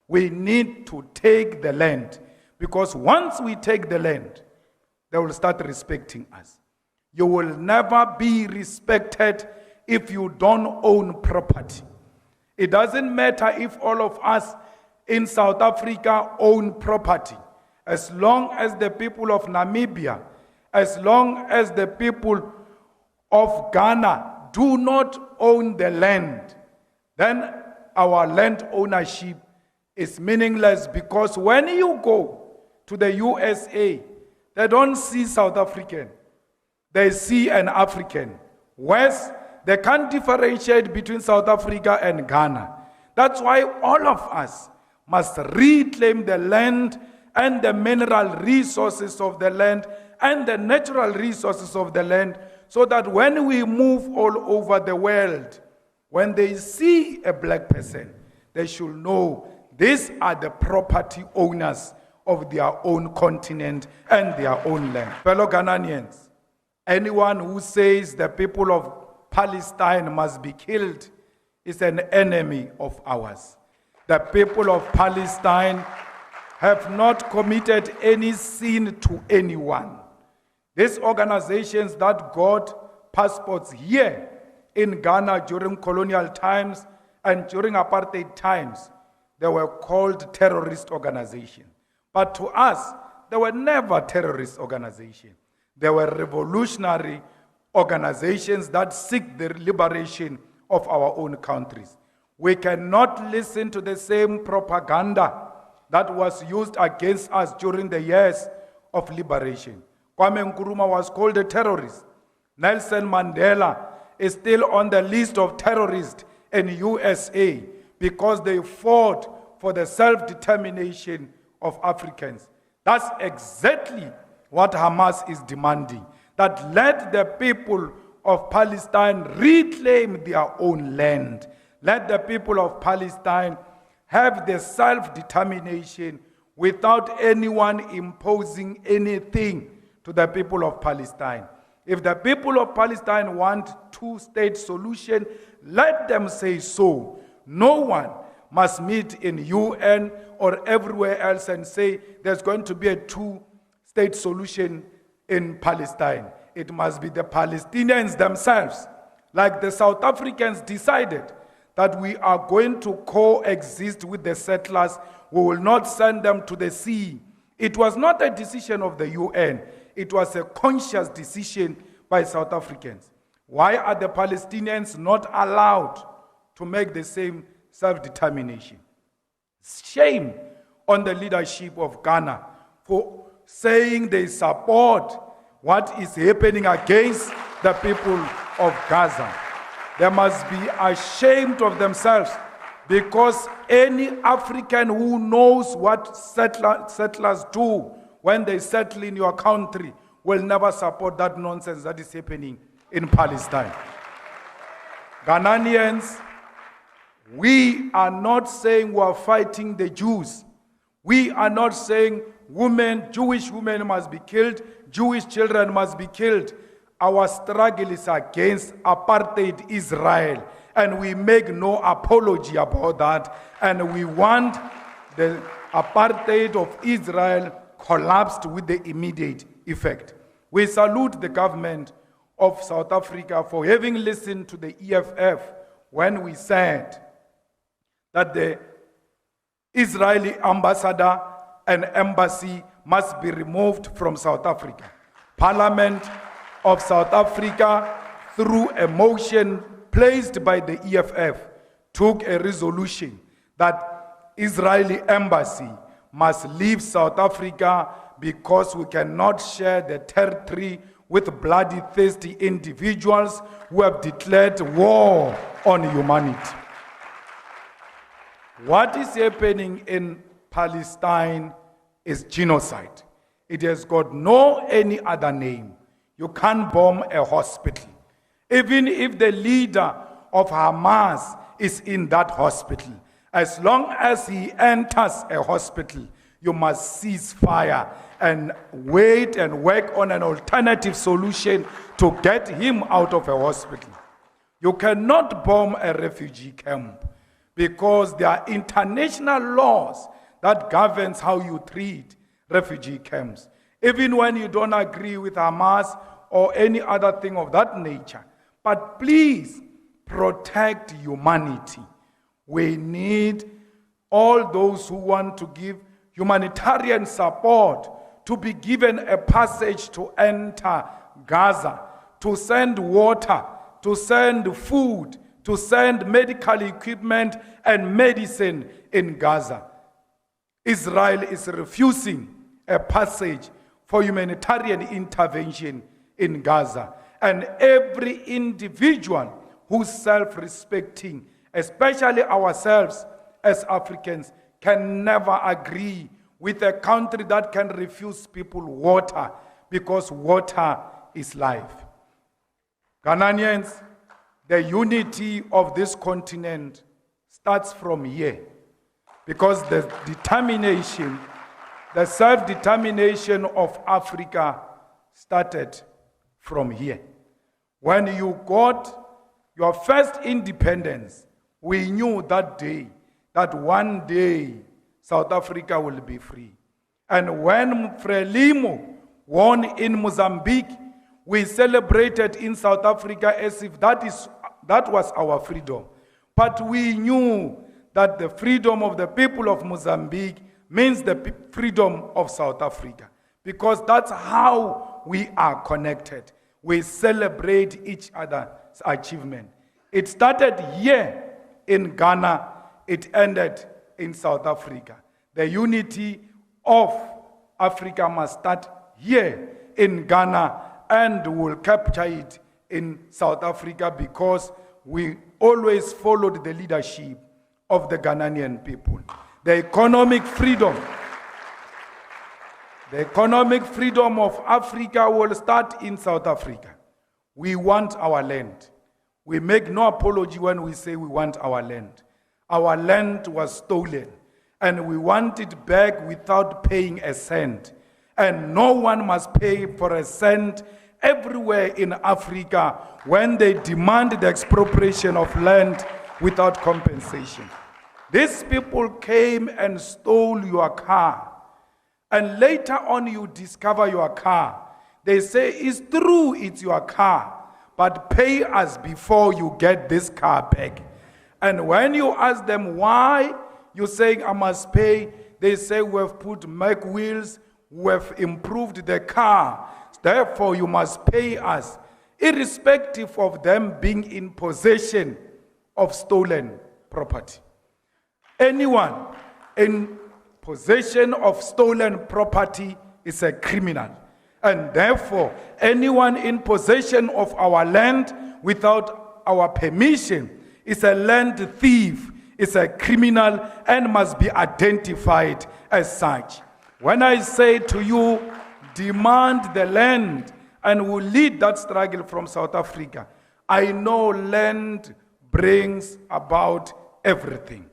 We need to take the land, because once we take the land, they will start respecting us. You will never be respected if you don't own property. It doesn't matter if all of us in South Africa own property. As long as the people of Namibia, as long as the people of Ghana do not own the land, then our land ownership is meaningless, because when you go to the USA, they don't see South African. They see an African. Whereas they can't differentiate between South Africa and Ghana. That's why all of us must reclaim the land and the mineral resources of the land and the natural resources of the land, so that when we move all over the world, when they see a black person, they should know these are the property owners of their own continent and their own land. Fellow Ghanaians, anyone who says the people of Palestine must be killed is an enemy of ours. The people of Palestine have not committed any sin to anyone. These organizations that got passports here in Ghana during colonial times and during apartheid times, they were called terrorist organizations. But to us, they were never terrorist organizations. They were revolutionary organizations that seek the liberation of our own countries. We cannot listen to the same propaganda that was used against us during the years of liberation. Kwame Nkrumah was called a terrorist. Nelson Mandela is still on the list of terrorists in USA because they fought for the self-determination of Africans. That's exactly what Hamas is demanding. That let the people of Palestine reclaim their own land. Let the people of Palestine have the self-determination without anyone imposing anything to the people of Palestine. If the people of Palestine want two-state solution, let them say so. No one must meet in UN or everywhere else and say there's going to be a two-state solution in Palestine. It must be the Palestinians themselves, like the South Africans decided that we are going to coexist with the settlers. We will not send them to the sea. It was not a decision of the UN. It was a conscious decision by South Africans. Why are the Palestinians not allowed to make the same self-determination? Shame on the leadership of Ghana for saying they support what is happening against the people of Gaza. They must be ashamed of themselves, because any African who knows what settlers do when they settle in your country will never support that nonsense that is happening in Palestine. Ghanaians, we are not saying we are fighting the Jews. We are not saying Jewish women must be killed, Jewish children must be killed. Our struggle is against apartheid Israel, and we make no apology about that, and we want the apartheid of Israel collapsed with the immediate effect. We salute the government of South Africa for having listened to the EFF when we said that the Israeli ambassador and embassy must be removed from South Africa. Parliament of South Africa, through a motion placed by the EFF, took a resolution that Israeli embassy must leave South Africa because we cannot share the territory with bloody, thirsty individuals who have declared war on humanity. What is happening in Palestine is genocide. It has got no any other name. You can't bomb a hospital. Even if the leader of Hamas is in that hospital, as long as he enters a hospital, you must cease fire and wait and work on an alternative solution to get him out of a hospital. You cannot bomb a refugee camp. because there are international laws that governs how you treat refugee camps. Even when you don't agree with Hamas or any other thing of that nature. But please protect humanity. We need all those who want to give humanitarian support to be given a passage to enter Gaza, to send water, to send food, to send medical equipment and medicine in Gaza. Israel is refusing a passage for humanitarian intervention in Gaza. And every individual who's self-respecting, especially ourselves as Africans, can never agree with a country that can refuse people water, because water is life. Ghanaians, the unity of this continent starts from here, because the determination, the self-determination of Africa started from here. When you got your first independence, we knew that day, that one day South Africa will be free. And when Frelimo won in Mozambique, we celebrated in South Africa as if that was our freedom. But we knew that the freedom of the people of Mozambique means the freedom of South Africa, because that's how we are connected. We celebrate each other's achievement. It started here in Ghana, it ended in South Africa. The unity of Africa must start here in Ghana, and will capture it in South Africa, because we always followed the leadership of the Ghanaian people. The economic freedom of Africa will start in South Africa. We want our land. We make no apology when we say we want our land. Our land was stolen, and we want it back without paying a cent. And no one must pay for a cent everywhere in Africa when they demand the expropriation of land without compensation. These people came and stole your car, and later on you discover your car. They say, it's true, it's your car, but pay us before you get this car back. And when you ask them why, you say, I must pay, they say, we have put Mac wheels, we have improved the car, therefore you must pay us, irrespective of them being in possession of stolen property. Anyone in possession of stolen property is a criminal. And therefore, anyone in possession of our land without our permission is a land thief, is a criminal, and must be identified as such. When I say to you, demand the land, and will lead that struggle from South Africa, I know land brings about everything.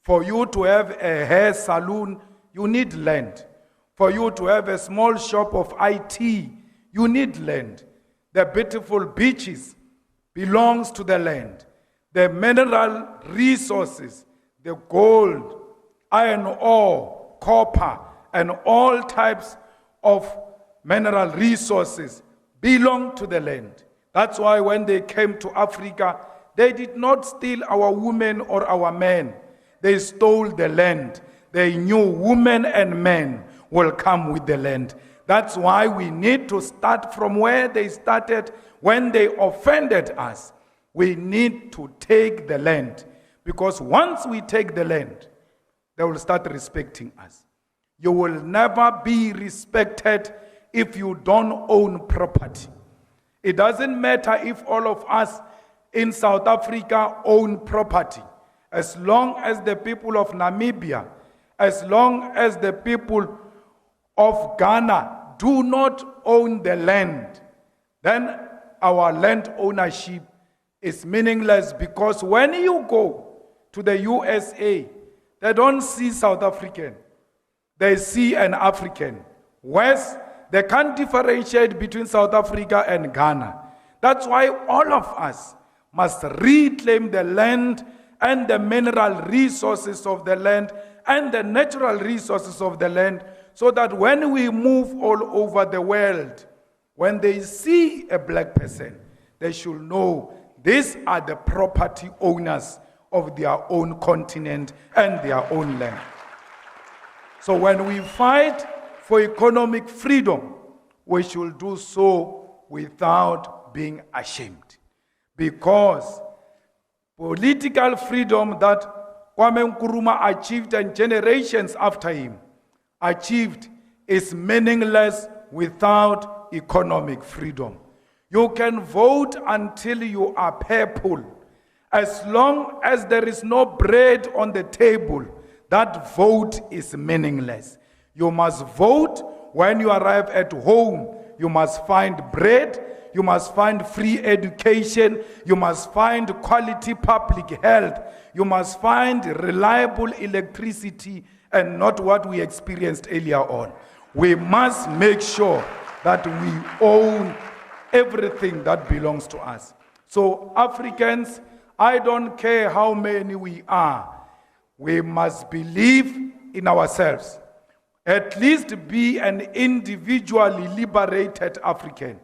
For you to have a hair salon, you need land. For you to have a small shop of IT, you need land. The beautiful beaches belongs to the land. The mineral resources, the gold, iron ore, copper, and all types of mineral resources belong to the land. That's why when they came to Africa, they did not steal our women or our men. They stole the land. They knew women and men will come with the land. That's why we need to start from where they started when they offended us. We need to take the land, because once we take the land, they will start respecting us. You will never be respected if you don't own property. It doesn't matter if all of us in South Africa own property. As long as the people of Namibia, as long as the people of Ghana do not own the land, then our land ownership is meaningless, because when you go to the USA, they don't see South African. They see an African. West, they can't differentiate between South Africa and Ghana. That's why all of us must reclaim the land and the mineral resources of the land and the natural resources of the land, so that when we move all over the world, when they see a black person, they should know these are the property owners of their own continent and their own land. So when we fight for economic freedom, we should do so without being ashamed. Because political freedom that Kwame Nkrumah achieved and generations after him achieved is meaningless without economic freedom. You can vote until you are purple. As long as there is no bread on the table, that vote is meaningless. You must vote when you arrive at home. You must find bread. You must find free education. You must find quality public health. You must find reliable electricity and not what we experienced earlier on. We must make sure that we own everything that belongs to us. So Africans, I don't care how many we are, we must believe in ourselves. At least be an individually liberated African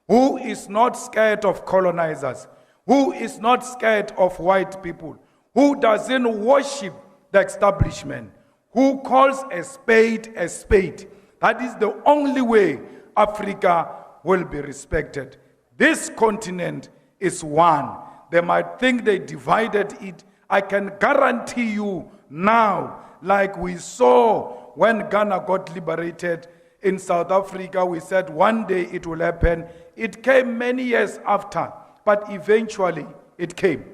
who is not scared of colonizers, who is not scared of white people, who doesn't worship the establishment, who calls a spade a spade. That is the only way Africa will be respected. This continent is one. They might think they divided it. I can guarantee you now, like we saw when Ghana got liberated in South Africa, we said one day it will happen. It came many years after, but eventually it came.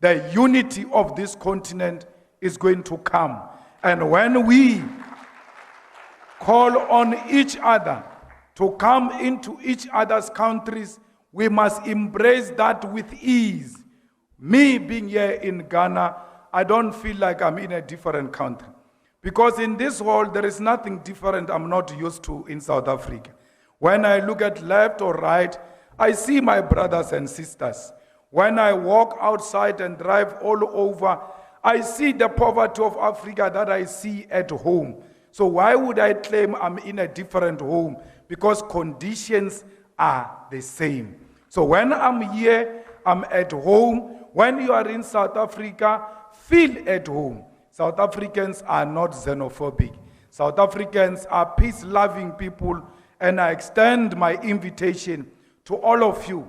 The unity of this continent is going to come. And when we call on each other to come into each other's countries, we must embrace that with ease. Me being here in Ghana, I don't feel like I'm in a different country. Because in this world, there is nothing different I'm not used to in South Africa. When I look at left or right, I see my brothers and sisters. When I walk outside and drive all over, I see the poverty of Africa that I see at home. So why would I claim I'm in a different home? Because conditions are the same. So when I'm here, I'm at home. When you are in South Africa, feel at home. South Africans are not xenophobic. South Africans are peace-loving people, and I extend my invitation to all of you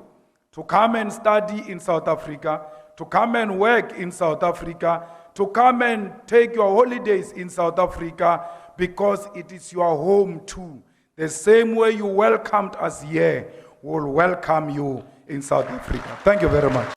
to come and study in South Africa, to come and work in South Africa, to come and take your holidays in South Africa, because it is your home too. The same way you welcomed us here, we'll welcome you in South Africa. Thank you very much.